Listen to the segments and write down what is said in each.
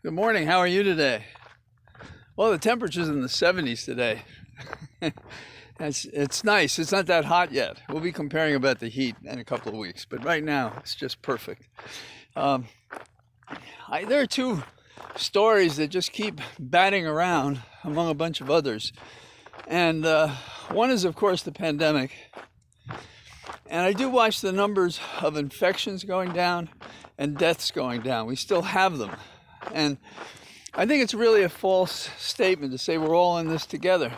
Good morning. How are you today? Well, the temperature's in the 70s today. It's nice. It's not that hot yet. We'll be comparing about the heat in a couple of weeks, but right now it's just perfect. Um, there are two stories that just keep batting around among a bunch of others. And one is, of course, the pandemic. And I do watch the numbers of infections going down and deaths going down. We still have them. And I think it's really a false statement to say we're all in this together,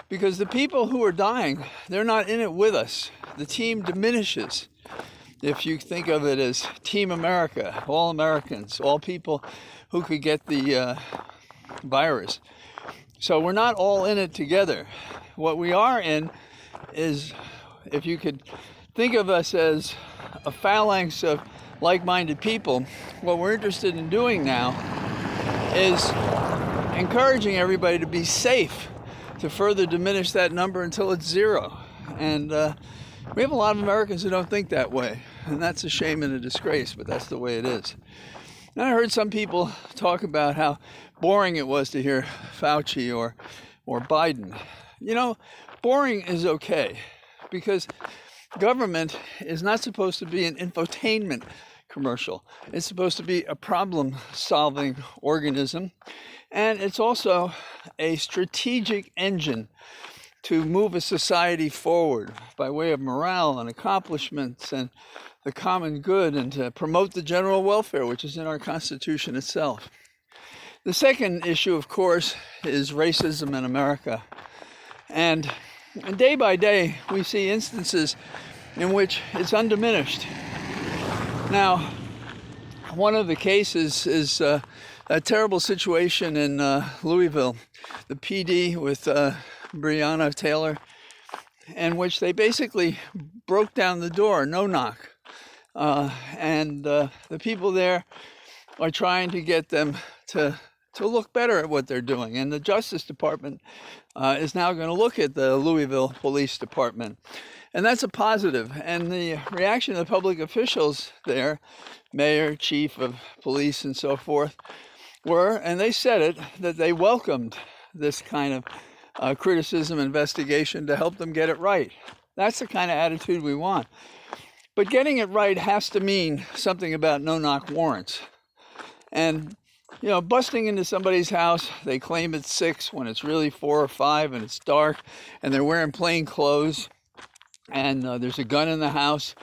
because the people who are dying, they're not in it with us. The team diminishes if you think of it as Team America, all Americans, all people who could get the virus. So we're not all in it together. What we are in is, if you could think of us as a phalanx of like-minded people, what we're interested in doing now is encouraging everybody to be safe, to further diminish that number until it's zero. And we have a lot of Americans who don't think that way, and that's a shame and a disgrace, but that's the way it is. And I heard some people talk about how boring it was to hear Fauci or Biden. You know, boring is okay, because government is not supposed to be an infotainment commercial. It's supposed to be a problem-solving organism, and it's also a strategic engine to move a society forward by way of morale and accomplishments and the common good, and to promote the general welfare, which is in our Constitution itself. The second issue, of course, is racism in America. And day by day, we see instances in which it's undiminished. Now, one of the cases is a terrible situation in Louisville, the PD with Breonna Taylor, in which they basically broke down the door, no knock. And the people there are trying to get them to look better at what they're doing. And the Justice Department is now going to look at the Louisville Police Department. And that's a positive. And the reaction of the public officials there, mayor, chief of police, and so forth, were, and they said it, that they welcomed this kind of criticism, investigation, to help them get it right. That's the kind of attitude we want. But getting it right has to mean something about no-knock warrants. And, you know, busting into somebody's house, they claim it's 6 when it's really 4 or 5 and it's dark, and they're wearing plain clothes, and there's a gun in the house,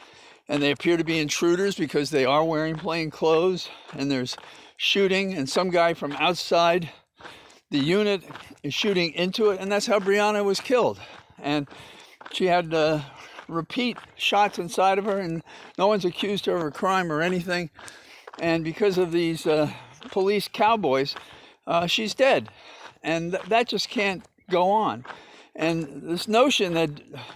and they appear to be intruders because they are wearing plain clothes, and there's shooting, and some guy from outside the unit is shooting into it, and that's how Breonna was killed. And she had repeat shots inside of her, and no one's accused her of a crime or anything. And because of these police cowboys, she's dead. And that just can't go on. And this notion that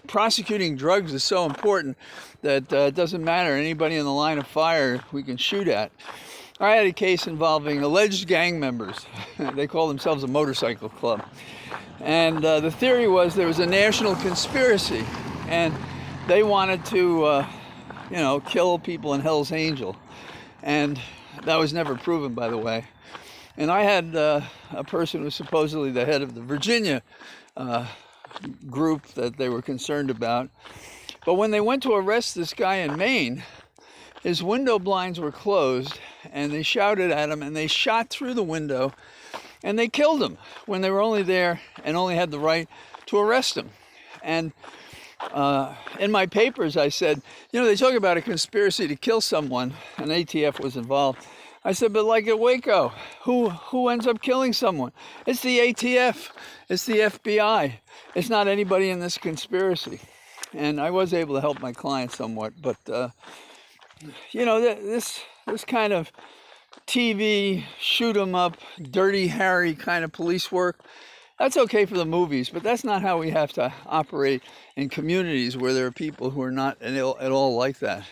prosecuting drugs is so important that it doesn't matter, anybody in the line of fire we can shoot at. I had a case involving alleged gang members. They call themselves a motorcycle club. And the theory was there was a national conspiracy, and they wanted to, kill people in Hell's Angel. And that was never proven, by the way. And I had a person who was supposedly the head of the Virginia group that they were concerned about. But when they went to arrest this guy in Maine, his window blinds were closed, and they shouted at him, and they shot through the window, and they killed him when they were only there and only had the right to arrest him. And in my papers, I said, they talk about a conspiracy to kill someone, and ATF was involved. I said, but like at Waco, who ends up killing someone? It's the ATF. It's the FBI. It's not anybody in this conspiracy. And I was able to help my client somewhat, but this kind of TV, shoot 'em up, Dirty Harry kind of police work, that's okay for the movies, but that's not how we have to operate in communities where there are people who are not at all like that.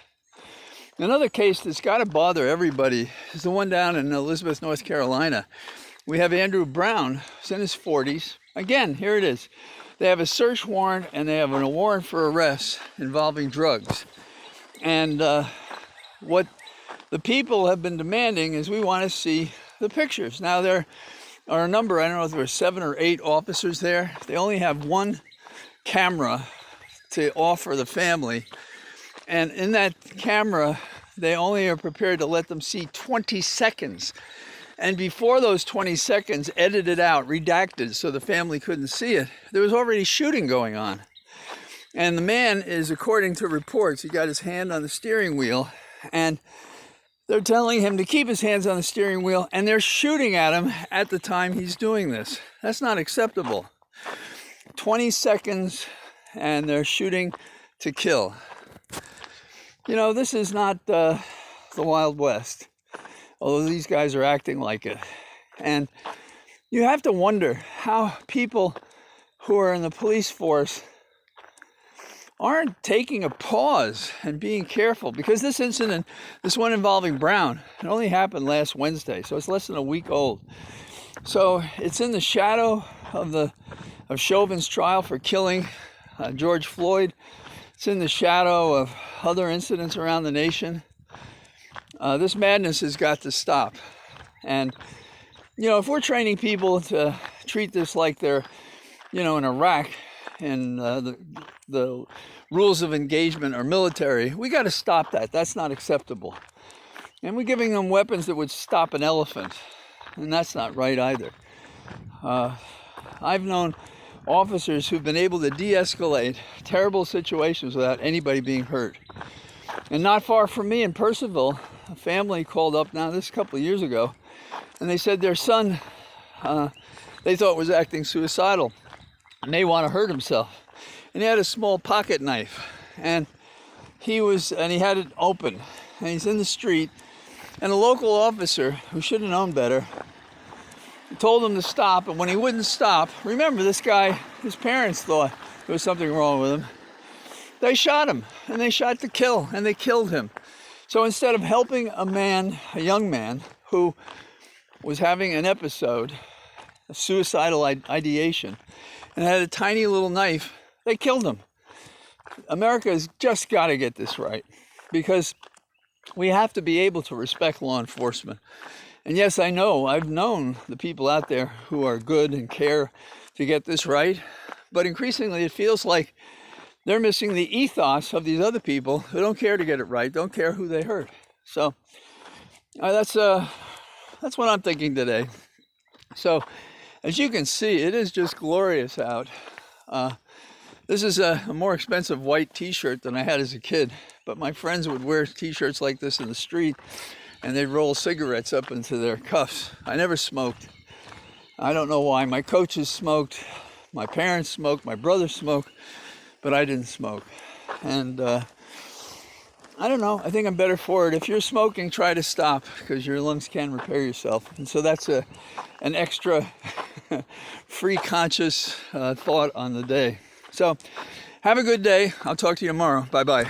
Another case that's got to bother everybody is the one down in Elizabeth, North Carolina. We have Andrew Brown, who's in his 40s. Again, here it is. They have a search warrant, and they have a warrant for arrest involving drugs. And what the people have been demanding is, we want to see the pictures. Now there are a number, I don't know if there were 7 or 8 officers there. They only have one camera to offer the family. And in that camera, they only are prepared to let them see 20 seconds. And before those 20 seconds, edited out, redacted, so the family couldn't see it, there was already shooting going on. And the man is, according to reports, he got his hand on the steering wheel, and they're telling him to keep his hands on the steering wheel, and they're shooting at him at the time he's doing this. That's not acceptable. 20 seconds, and they're shooting to kill. You know, this is not the Wild West, although these guys are acting like it. And you have to wonder how people who are in the police force aren't taking a pause and being careful, because this incident, this one involving Brown, it only happened last Wednesday, so it's less than a week old. So it's in the shadow of Chauvin's trial for killing George Floyd. It's in the shadow of other incidents around the nation. This madness has got to stop. And you know, if we're training people to treat this like they're, you know, in Iraq, and the rules of engagement are military, we got to stop that. That's not acceptable. And we're giving them weapons that would stop an elephant, and that's not right either. I've known officers who've been able to de-escalate terrible situations without anybody being hurt. And not far from me in Purcellville, a family called up now, this a couple of years ago, and they said their son, they thought was acting suicidal. May want to hurt himself, and he had a small pocket knife, and he had it open, and he's in the street, and a local officer who should have known better told him to stop, and when he wouldn't stop, remember, this guy, his parents thought there was something wrong with him. They shot him, and they shot to kill, and they killed him. So instead of helping a young man who was having an episode, a suicidal ideation, and had a tiny little knife, they killed him. America has just got to get this right, because we have to be able to respect law enforcement. And yes, I know, I've known the people out there who are good and care to get this right, but increasingly it feels like they're missing the ethos of these other people who don't care to get it right, don't care who they hurt. So that's what I'm thinking today. So as you can see, it is just glorious out. This is a more expensive white t-shirt than I had as a kid, but my friends would wear t-shirts like this in the street, and they'd roll cigarettes up into their cuffs. I never smoked. I don't know why. My coaches smoked, my parents smoked, my brother smoked, but I didn't smoke. And I don't know, I think I'm better for it. If you're smoking, try to stop, because your lungs can repair yourself. And so that's an extra free conscious thought on the day. So have a good day. I'll talk to you tomorrow. Bye-bye.